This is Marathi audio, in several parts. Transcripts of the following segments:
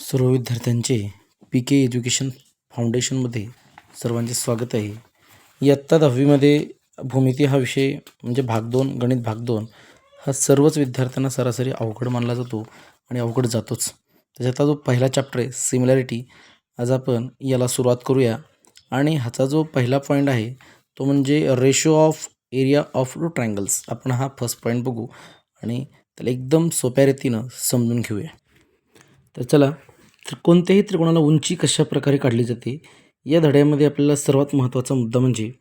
सर्व विद्यार्थ्यांचे पी के एज्युकेशन फाउंडेशनमध्ये सर्वांचे स्वागत आहे. इयत्ता 10वीमध्ये भूमिती हा विषय म्हणजे भाग 2 गणित भाग 2 हा सर्वच विद्यार्थ्यांना सरासरी अवघड मानला जातो आणि अवघड जातोच. त्याच्यातला जो पहिला चॅप्टर आहे सिमिलॅरिटी, आज आपण याला सुरुवात करूया. आणि ह्याचा जो पहिला पॉईंट आहे तो म्हणजे ratio of area of two triangles. आपण हा फर्स्ट पॉईंट बघू आणि त्याला एकदम सोप्या रीतीनं समजून घेऊया. तर चला, तर कोणत्याही त्रिकोणाला उंची कशा प्रकारे काढली जाते या धड्यामध्ये आपल्याला सर्वात महत्त्वाचा मुद्दा म्हणजे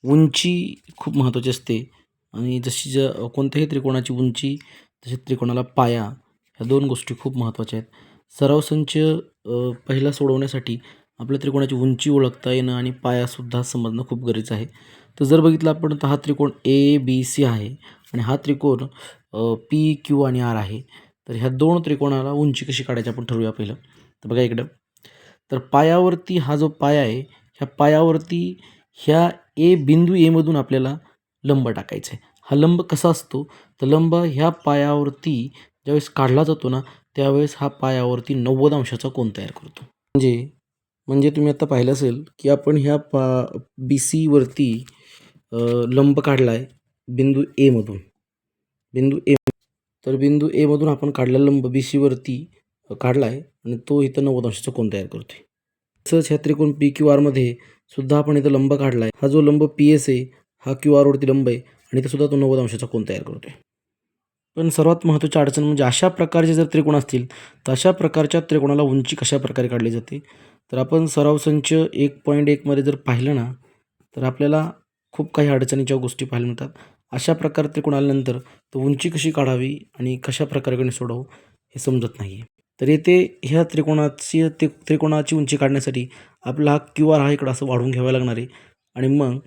उंची खूप महत्त्वाची असते. आणि जशी कोणत्याही त्रिकोणाची उंची तशी त्रिकोणाला पाया, ह्या दोन गोष्टी खूप महत्त्वाच्या आहेत. सराव संच पहिला सोडवण्यासाठी आपल्या त्रिकोणाची उंची ओळखता येणं आणि पायासुद्धा समजणं खूप गरजेचं आहे. तर जर बघितलं आपण तर हा त्रिकोण ABC आहे आणि हा त्रिकोण PQ आणि R आहे. तर ह्या दोन त्रिकोणाला उंची कशी काढायची आपण ठरवूया पहिलं. तर बघा इकडं, तर पायावरती हा जो पाया आहे, ह्या पायावरती ह्या बिंदू ए मधून आपल्याला लंब टाकायचा आहे. हा लंब कसा असतो, तर लंब ह्या पायावरती ज्यावेळेस काढला जातो ना, त्यावेळेस हा पायावरती 90 अंशाचा कोन तयार करतो. म्हणजे म्हणजे तुम्ही आता पाहिलं असेल की आपण ह्या BC वरती लंब काढला आहे बिंदू ए मधून. बिंदू ए, तर बिंदू ए मधून आपण काढलेला लंब BC वरती काढला आहे आणि तो इथं 90 अंशाचा कोन तयार करतोय. तसंच ह्या त्रिकोण PQR मध्ये सुद्धा आपण इथं लंब काढला आहे. हा जो लंब PS आहे हा QR वरती लंब आहे आणि इथं सुद्धा तो 90 अंशाचा कोन तयार करतोय. पण सर्वात महत्त्वाची अडचण म्हणजे अशा प्रकारचे जर त्रिकोण असतील तर अशा प्रकारच्या त्रिकोणाला उंची कशा प्रकारे काढली जाते. तर आपण सराव संच 1.1 मध्ये जर पाहिलं ना, तर आपल्याला खूप काही अडचणीच्या गोष्टी पाहायला मिळतात. अशा प्रकार त्रिकोण आल्यानंतर तो उंची कशी काढावी आणि कशा प्रकारे सोडवू हे समजत नाही आहे. तर येथे ह्या त्रिकोणाची उंची काढण्यासाठी आपला हा QR हा इकडं असं वाढवून घ्यावा लागणार आहे आणि मग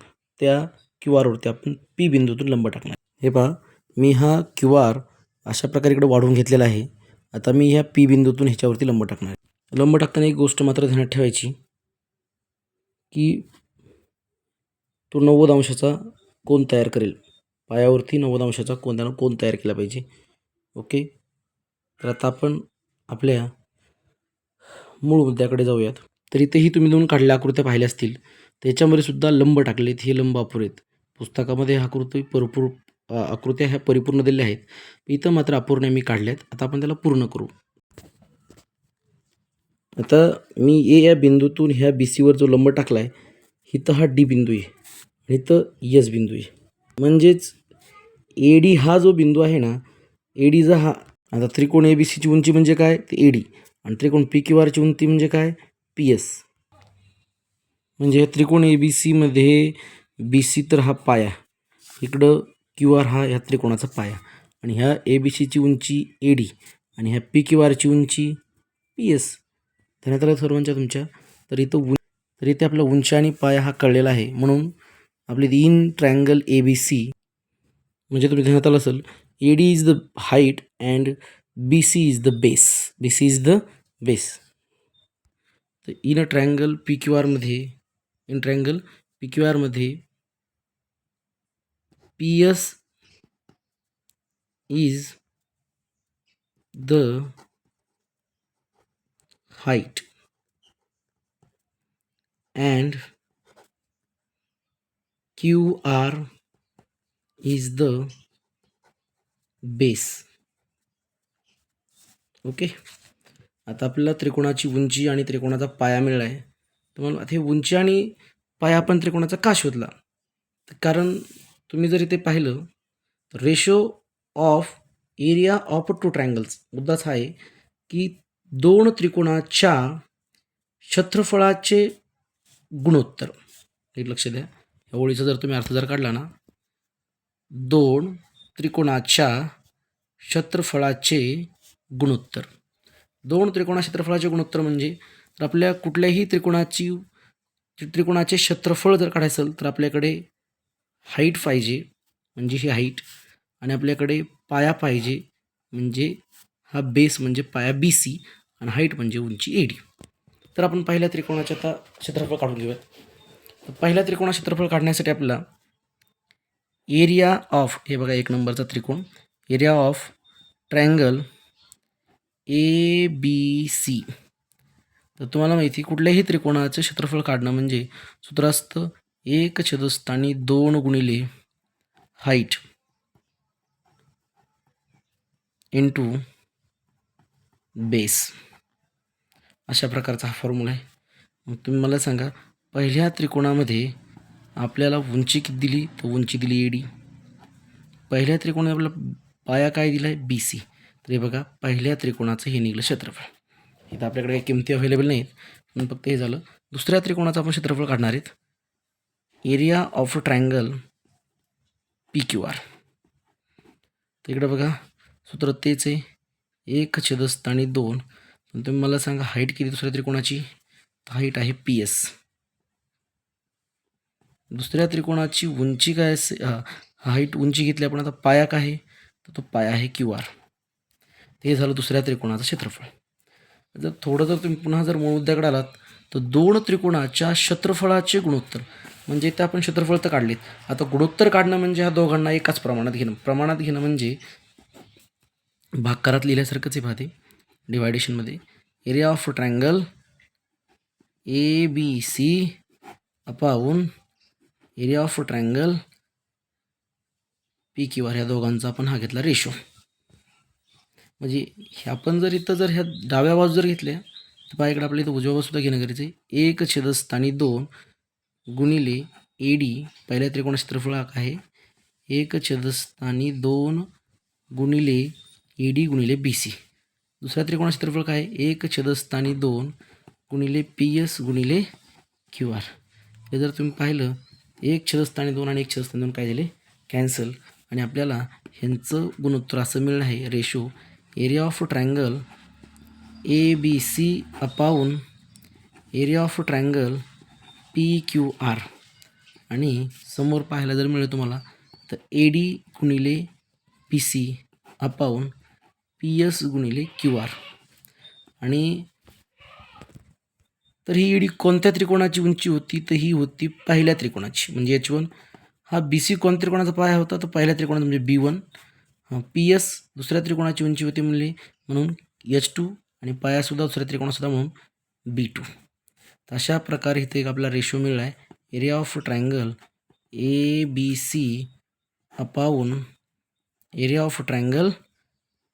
त्या QR वरती आपण P बिंदूतून लंब टाकणार. हे पहा, मी हा QR अशा प्रकारे इकडे वाढवून घेतलेला आहे. आता मी ह्या P बिंदूतून ह्याच्यावरती लंब टाकणार आहे. लंब टाकताना एक गोष्ट मात्र ध्यानात ठेवायची की तो 90 अंशाचा कोन तयार करेल. पायावरती 90 अंशाचा कोन तयार केला पाहिजे. ओके, तर आता आपण आपल्या मूळ मुद्द्याकडे जाऊयात. तर इथेही तुम्ही दोन काढल्या आकृत्या पाहिल्या असतील, त्याच्यामध्ये सुद्धा लंब टाकलेत. हे लंब अपुरे आहेत. पुस्तकामध्ये आकृत्या ह्या परिपूर्ण दिल्या आहेत. इथं मात्र अपूर्ण मी काढल्यात. आता आपण त्याला पूर्ण करू. आता मी ए या बिंदूतून ह्या BC वर जो लंब टाकला आहे, इथं हा D बिंदू आहे आणि इथं S बिंदू आहे. म्हणजेच AD हा जो बिंदू आहे ना, ADचा हा, आता त्रिकोण ABCची उंची म्हणजे काय, ते AD आणि त्रिकोण PQRची उंची म्हणजे काय, PS. म्हणजे त्रिकोण ABC मध्ये BC तर हा पाया, इकडं QR हा ह्या त्रिकोणाचा पाया आणि ह्या ABCची उंची AD आणि ह्या PQRची उंची PS. ध्यानात आलं सर्वांच्या तुमच्या. तर इथे आपला उंची आणि पाया हा कळलेला आहे. म्हणून आपली इन ट्रायंगल ABC, म्हणजे तुम्ही ध्यानात आलं असेल, AD is the height and BC is the base. BC is the base. तर इन ट्रायंगल PQR मध्ये PS is the height and QR is the base. Okay, आता आपल्याला त्रिकोणाची उंची आणि त्रिकोणाचा पाया मिळाला आहे. तुम्हाला आता हे उंची आणि पाया आपण त्रिकोणाचा का शोधला, कारण तुम्ही जर इथे पाहिलं तर ratio of area of two triangles मुद्दाच हा आहे की दोन त्रिकोणाच्या क्षेत्रफळाचे गुणोत्तर. एक लक्ष द्या, या ओळीचा जर तुम्ही अर्थ जर काढला ना, दोन त्रिकोणाच्या क्षेत्रफळाचे गुणोत्तर. दोन क्षेत्रफळाचे गुणोत्तर म्हणजे तर आपल्या कुठल्याही त्रिकोणाचे क्षेत्रफळ जर काढायचं असेल तर आपल्याकडे हाईट पाहिजे, म्हणजे ही हाईट, आणि आपल्याकडे पाया पाहिजे, म्हणजे हा बेस म्हणजे पाया BC, आणि हाईट म्हणजे उंची AD. तर आपण पहिल्या त्रिकोणाचे आता क्षेत्रफळ काढून घेऊयात. तर पहिल्या त्रिकोणाचे क्षेत्रफळ काढण्यासाठी आपल्याला एरिया ऑफ, हे बघा 1 नंबरचा त्रिकोण, एरिया ऑफ ट्रायंगल ABC. तर तुम्हाला माहिती कुठल्याही त्रिकोणाचं क्षेत्रफळ काढणं म्हणजे सूत्र असतं 1/2 गुणिले हाईट इंटू बेस. अशा प्रकारचा हा फॉर्म्युला आहे. मग तुम्ही मला सांगा, पहिल्या त्रिकोणामध्ये आपल्याला उंची किती दिली? तर उंची दिली AD. पहिल्या त्रिकोणात आपल्याला पाया काय दिला आहे? BC. तर हे बघा, पहिल्या त्रिकोणाचं हे निघलं क्षेत्रफळ. इथं आपल्याकडे काही किमती अवेलेबल नाहीत म्हणून फक्त हे झालं. दुसऱ्या त्रिकोणाचं आपण क्षेत्रफळ काढणार आहेत. Area of triangle PQR. तर इकडं बघा, सूत्र तेच आहे 1/2. पण तुम्ही मला सांगा हाईट किती दुसऱ्या त्रिकोणाची? हाईट आहे PS. दुसऱ्या त्रिकोणाची उंची काय असेल? हाईट उंची घेतली आपण. आता पाया काय आहे? तर तो पाया आहे QR. ते झालं दुसऱ्या त्रिकोणाचं क्षेत्रफळ. जर तुम्ही पुन्हा जर मूळ मुद्द्याकडे आलात तर दोन त्रिकोणाच्या क्षेत्रफळाचे गुणोत्तर, म्हणजे इथं आपण क्षेत्रफळ तर काढलीत. आता गुणोत्तर काढणं म्हणजे ह्या दोघांना एकाच प्रमाणात घेणं. प्रमाणात घेणं म्हणजे भागाकारात लिहिल्यासारखंच आहे पाहते डिवायडेशनमध्ये. Area of triangle ABC upon area of triangle PQR, ह्या दोघांचा आपण हा घेतला रेशो. म्हणजे आपण जर इथं जर ह्या डाव्या बाजू जर घेतल्या तर पहा इकडे आपल्या इथं उजव्या बाजूसुद्धा घेणं गरजेचं आहे. 1/2 गुणिले AD, पहिल्या त्रिकोण क्षेत्रफळ आहे 1/2 गुणिले AD गुणिले BC. दुसऱ्या त्रिकोण क्षेत्रफळ काय आहे? 1/2 गुणिले PS गुणिले QR. हे जर तुम्ही पाहिलं 1/2 आणि 1/2 काय झाले? कॅन्सल. आणि आपल्याला ह्यांचं गुणोत्तर असं मिळणं आहे ratio area of triangle ABC upon area of triangle PQR. आणि समोर पाहायला जर मिळेल तुम्हाला तर AD गुणिले PC अपाऊन PS गुणिले QR. आणि तर ही AD कोणत्या त्रिकोणाची उंची होती? तर ही होती पहिल्या त्रिकोणाची, म्हणजे H1. हा BC कोणत्या त्रिकोणाचा पाया होता? तर पहिल्या त्रिकोणाचा म्हणजे B1. PS दुसऱ्या त्रिकोणाची उंची होती म्हणून H2, आणि पायासुद्धा दुसऱ्या त्रिकोणासुद्धा म्हणून B2. तर अशा प्रकारे इथे एक आपला रेशो मिळाला आहे area of triangle ABC upon area of triangle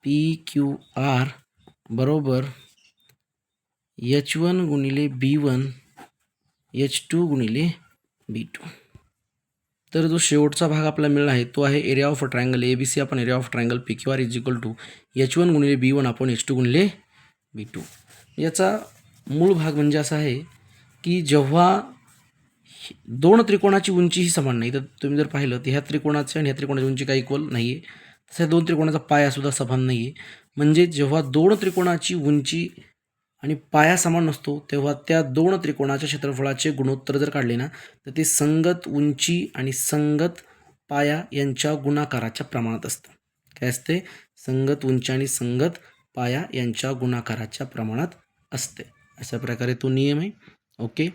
PQR बरोबर H1 गुणिले B1 H2 गुणिले B2. तर जो शेवटचा भाग आपल्याला मिळाला आहे तो आहे एरिया ऑफ ट्रायंगल ABC आपण area of triangle PQR is equal to H1 गुणिले B1 आपण H2 गुणिले B2. याचा मूळ भाग म्हणजे असा आहे की जेव्हा दोन त्रिकोणाची उंची ही समान नाही, तर तुम्ही जर पाहिलं तर ह्या त्रिकोणाची आणि ह्या त्रिकोणाची उंची काही इक्वल नाही आहे. तसं दोन त्रिकोणाचा पायासुद्धा समान नाही आहे. म्हणजे जेव्हा दोन त्रिकोणाची उंची आणि पाया समान नसतो तेव्हा त्या दोन त्रिकोणाच्या क्षेत्रफळाचे गुणोत्तर जर काढले ना तर ते संगत उंची आणि संगत पाया यांच्या गुणाकाराच्या प्रमाणात असतं. काय असते? संगत उंची आणि संगत पाया यांच्या गुणाकाराच्या प्रमाणात असते. अशा प्रकारे तो नियम आहे. ओके.